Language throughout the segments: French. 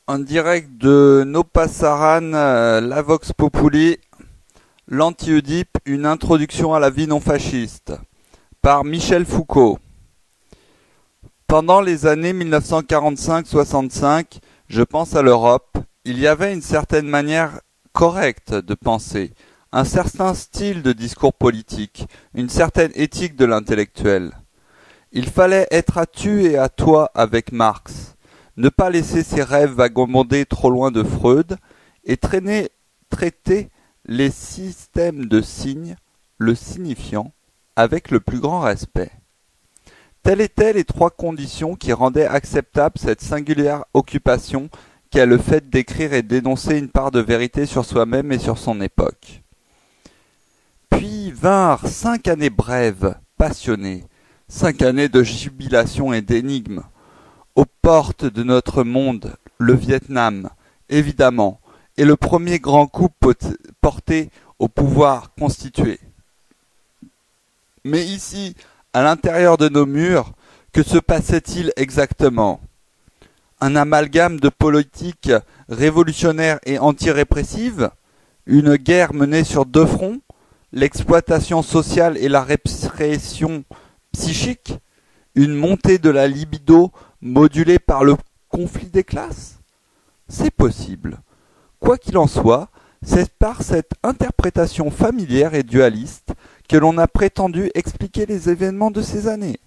En direct de Nopassaran, la Vox Populi, l'Anti-Oedipe, une introduction à la vie non fasciste, par Michel Foucault. Pendant les années 1945-65, je pense à l'Europe, il y avait une certaine manière correcte de penser, un certain style de discours politique, une certaine éthique de l'intellectuel. Il fallait être à tu et à toi avec Marx, ne pas laisser ses rêves vagabonder trop loin de Freud, et traiter les systèmes de signes, le signifiant, avec le plus grand respect. Telles étaient les trois conditions qui rendaient acceptable cette singulière occupation qu'est le fait d'écrire et d'énoncer une part de vérité sur soi-même et sur son époque. Puis vinrent 5 années brèves, passionnées, 5 années de jubilation et d'énigmes. Aux portes de notre monde, le Vietnam, évidemment, est le premier grand coup porté au pouvoir constitué. Mais ici, à l'intérieur de nos murs, que se passait-il exactement? Un amalgame de politique révolutionnaire et anti-répressive? Une guerre menée sur deux fronts? L'exploitation sociale et la répression psychique? Une montée de la libido modulée par le conflit des classes? C'est possible. Quoi qu'il en soit, c'est par cette interprétation familière et dualiste que l'on a prétendu expliquer les événements de ces années.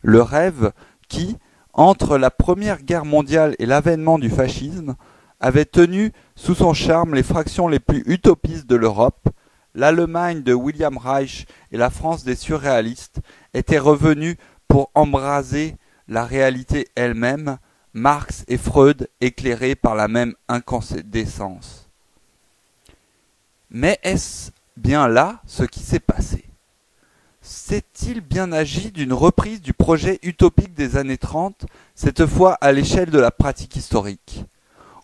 Le rêve qui, entre la Première Guerre mondiale et l'avènement du fascisme, avait tenu sous son charme les fractions les plus utopistes de l'Europe, l'Allemagne de William Reich et la France des surréalistes, était revenu pour embraser la réalité elle-même, Marx et Freud éclairés par la même incandescence. Mais est-ce bien là ce qui s'est passé? S'est-il bien agi d'une reprise du projet utopique des années 30, cette fois à l'échelle de la pratique historique?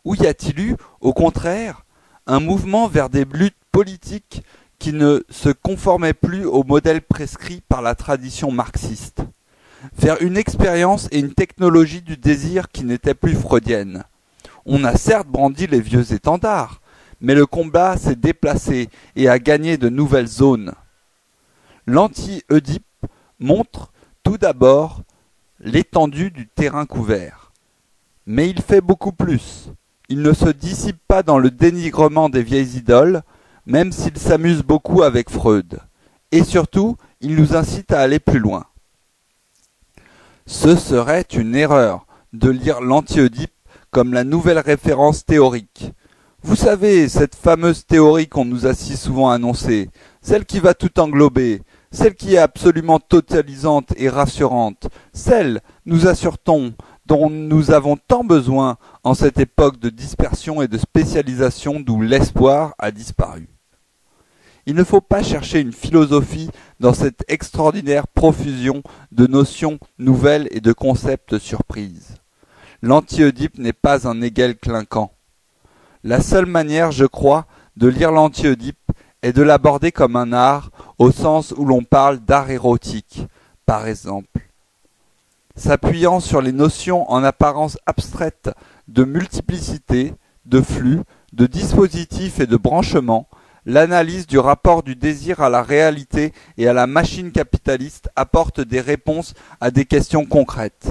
Ou y a-t-il eu, au contraire, un mouvement vers des luttes politiques qui ne se conformaient plus au modèle prescrit par la tradition marxiste? Vers une expérience et une technologie du désir qui n'étaient plus freudiennes. On a certes brandi les vieux étendards, mais le combat s'est déplacé et a gagné de nouvelles zones. L'Anti-Oedipe montre tout d'abord l'étendue du terrain couvert. Mais il fait beaucoup plus. Il ne se dissipe pas dans le dénigrement des vieilles idoles, même s'il s'amuse beaucoup avec Freud. Et surtout, il nous incite à aller plus loin. Ce serait une erreur de lire l'Anti-Oedipe comme la nouvelle référence théorique. Vous savez, cette fameuse théorie qu'on nous a si souvent annoncée, celle qui va tout englober, celle qui est absolument totalisante et rassurante, celle, nous assure-t-on, dont nous avons tant besoin en cette époque de dispersion et de spécialisation d'où l'espoir a disparu. Il ne faut pas chercher une philosophie dans cette extraordinaire profusion de notions nouvelles et de concepts surprises. L'Anti-Oedipe n'est pas un Hegel clinquant. La seule manière, je crois, de lire l'Anti-Oedipe est de l'aborder comme un art, au sens où l'on parle d'art érotique, par exemple. S'appuyant sur les notions en apparence abstraites de multiplicité, de flux, de dispositifs et de branchements, l'analyse du rapport du désir à la réalité et à la machine capitaliste apporte des réponses à des questions concrètes.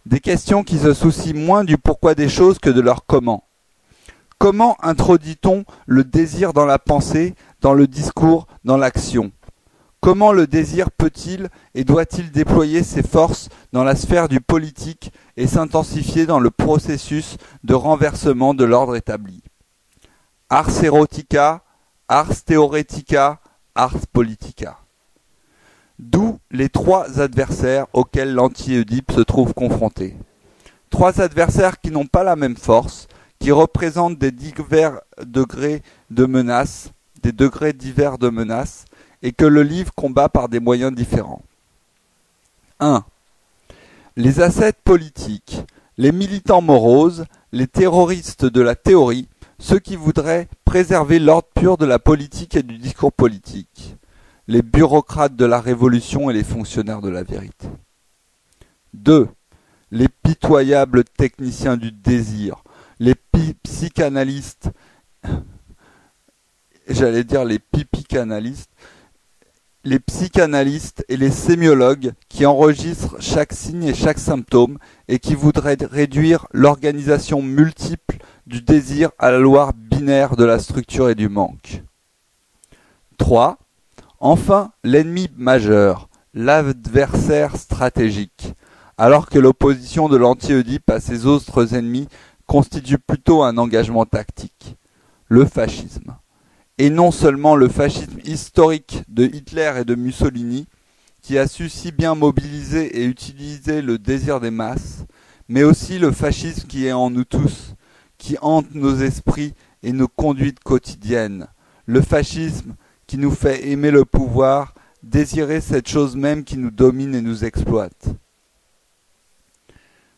Des questions qui se soucient moins du pourquoi des choses que de leur comment. Comment introduit-on le désir dans la pensée, dans le discours, dans l'action? Comment le désir peut-il et doit-il déployer ses forces dans la sphère du politique et s'intensifier dans le processus de renversement de l'ordre établi? Ars erotica, ars theoretica, ars politica. D'où les trois adversaires auxquels l'Anti-Oedipe se trouve confronté. Trois adversaires qui n'ont pas la même force, qui représentent des degrés divers de menace, et que le livre combat par des moyens différents. 1. Les ascètes politiques, les militants moroses, les terroristes de la théorie, ceux qui voudraient préserver l'ordre pur de la politique et du discours politique, les bureaucrates de la révolution et les fonctionnaires de la vérité. 2. Les pitoyables techniciens du désir, les psychanalystes, j'allais dire les pipicanalistes, les psychanalystes et les sémiologues qui enregistrent chaque signe et chaque symptôme et qui voudraient réduire l'organisation multiple du désir à la loi binaire de la structure et du manque. 3. Enfin, l'ennemi majeur, l'adversaire stratégique, alors que l'opposition de l'anti-Oedipe à ses autres ennemis constitue plutôt un engagement tactique, le fascisme. Et non seulement le fascisme historique de Hitler et de Mussolini, qui a su si bien mobiliser et utiliser le désir des masses, mais aussi le fascisme qui est en nous tous, qui hante nos esprits et nos conduites quotidiennes, le fascisme qui nous fait aimer le pouvoir, désirer cette chose même qui nous domine et nous exploite.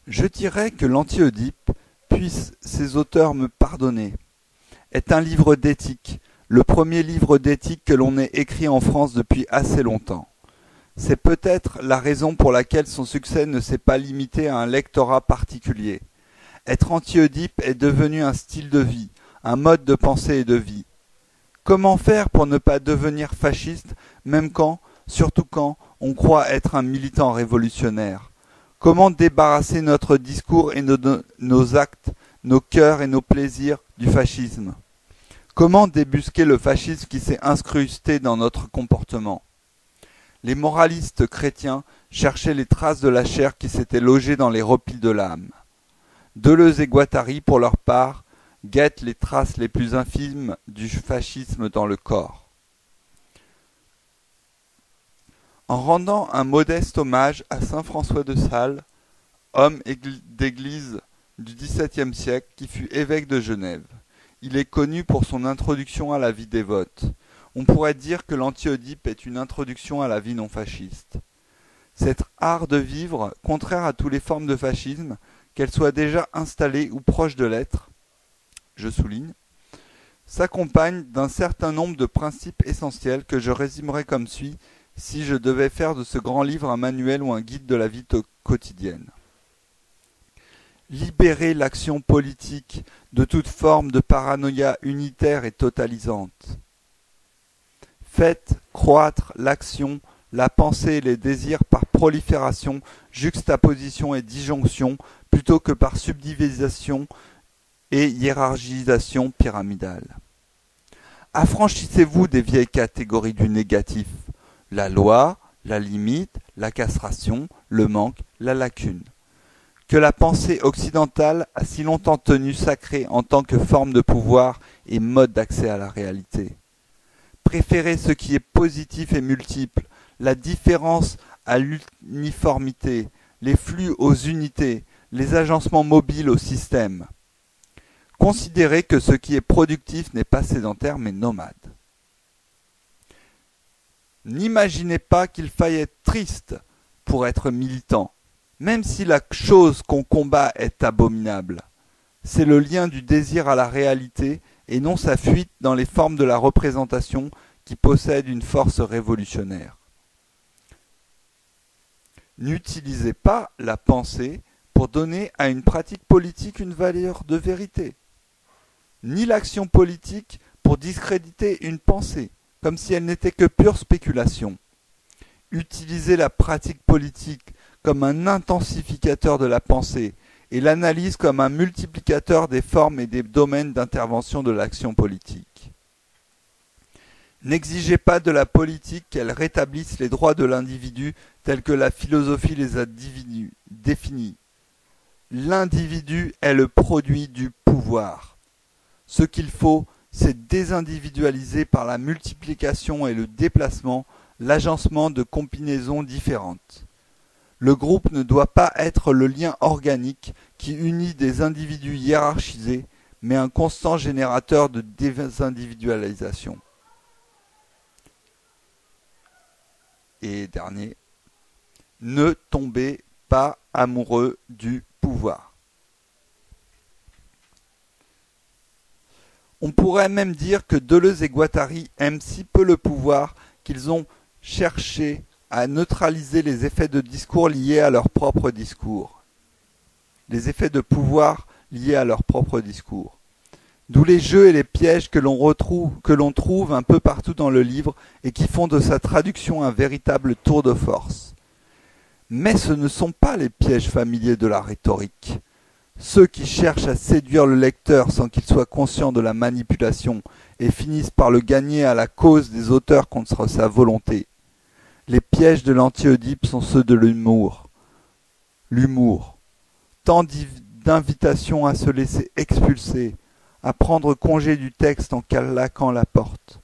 Je dirais que l'anti-Oedipe, puissent ses auteurs me pardonner, est un livre d'éthique, le premier livre d'éthique que l'on ait écrit en France depuis assez longtemps. C'est peut-être la raison pour laquelle son succès ne s'est pas limité à un lectorat particulier. Être anti-Oedipe est devenu un style de vie, un mode de pensée et de vie. Comment faire pour ne pas devenir fasciste, même quand, surtout quand, on croit être un militant révolutionnaire? Comment débarrasser notre discours et nos actes, nos cœurs et nos plaisirs du fascisme? Comment débusquer le fascisme qui s'est incrusté dans notre comportement? Les moralistes chrétiens cherchaient les traces de la chair qui s'était logée dans les replis de l'âme. Deleuze et Guattari, pour leur part, guettent les traces les plus infimes du fascisme dans le corps. En rendant un modeste hommage à saint François de Sales, homme d'église du XVIIe siècle qui fut évêque de Genève, il est connu pour son introduction à la vie dévote. On pourrait dire que l'anti-Oedipe est une introduction à la vie non fasciste. Cet art de vivre, contraire à toutes les formes de fascisme, qu'elles soient déjà installées ou proches de l'être, je souligne, s'accompagne d'un certain nombre de principes essentiels que je résumerai comme suit si je devais faire de ce grand livre un manuel ou un guide de la vie quotidienne. Libérer l'action politique de toute forme de paranoïa unitaire et totalisante. Faites croître l'action, la pensée et les désirs par prolifération, juxtaposition et disjonction, plutôt que par subdivision et hiérarchisation pyramidale. Affranchissez-vous des vieilles catégories du négatif, la loi, la limite, la castration, le manque, la lacune, que la pensée occidentale a si longtemps tenu sacrée en tant que forme de pouvoir et mode d'accès à la réalité. Préférez ce qui est positif et multiple, la différence à l'uniformité, les flux aux unités, les agencements mobiles au système. Considérez que ce qui est productif n'est pas sédentaire mais nomade. N'imaginez pas qu'il faille être triste pour être militant, même si la chose qu'on combat est abominable. C'est le lien du désir à la réalité et non sa fuite dans les formes de la représentation qui possède une force révolutionnaire. N'utilisez pas la pensée pour donner à une pratique politique une valeur de vérité, ni l'action politique pour discréditer une pensée, comme si elle n'était que pure spéculation. Utilisez la pratique politique comme un intensificateur de la pensée et l'analyse comme un multiplicateur des formes et des domaines d'intervention de l'action politique. N'exigez pas de la politique qu'elle rétablisse les droits de l'individu tels que la philosophie les a définis. L'individu est le produit du pouvoir. Ce qu'il faut, c'est désindividualiser par la multiplication et le déplacement, l'agencement de combinaisons différentes. Le groupe ne doit pas être le lien organique qui unit des individus hiérarchisés, mais un constant générateur de désindividualisation. Et dernier, ne tombez pas amoureux du pouvoir. On pourrait même dire que Deleuze et Guattari aiment si peu le pouvoir qu'ils ont cherché à neutraliser les effets de discours liés à leur propre discours. Les effets de pouvoir liés à leur propre discours. D'où les jeux et les pièges que l'on trouve un peu partout dans le livre et qui font de sa traduction un véritable tour de force. Mais ce ne sont pas les pièges familiers de la rhétorique. Ceux qui cherchent à séduire le lecteur sans qu'il soit conscient de la manipulation et finissent par le gagner à la cause des auteurs contre sa volonté. Les pièges de l'anti-Oedipe sont ceux de l'humour. L'humour. Tant d'invitations à se laisser expulser, à prendre congé du texte en claquant la porte.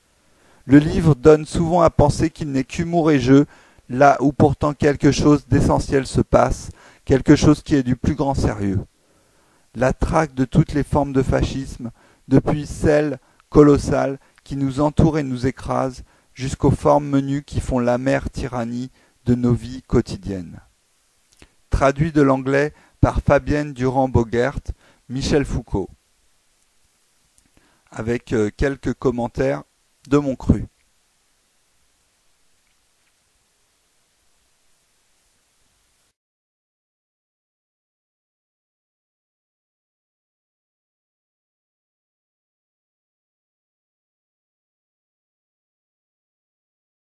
Le livre donne souvent à penser qu'il n'est qu'humour et jeu, là où pourtant quelque chose d'essentiel se passe, quelque chose qui est du plus grand sérieux. La traque de toutes les formes de fascisme, depuis celles colossales qui nous entourent et nous écrasent, jusqu'aux formes menues qui font l'amère tyrannie de nos vies quotidiennes. Traduit de l'anglais par Fabienne Durand-Bogert, Michel Foucault, avec quelques commentaires de mon cru.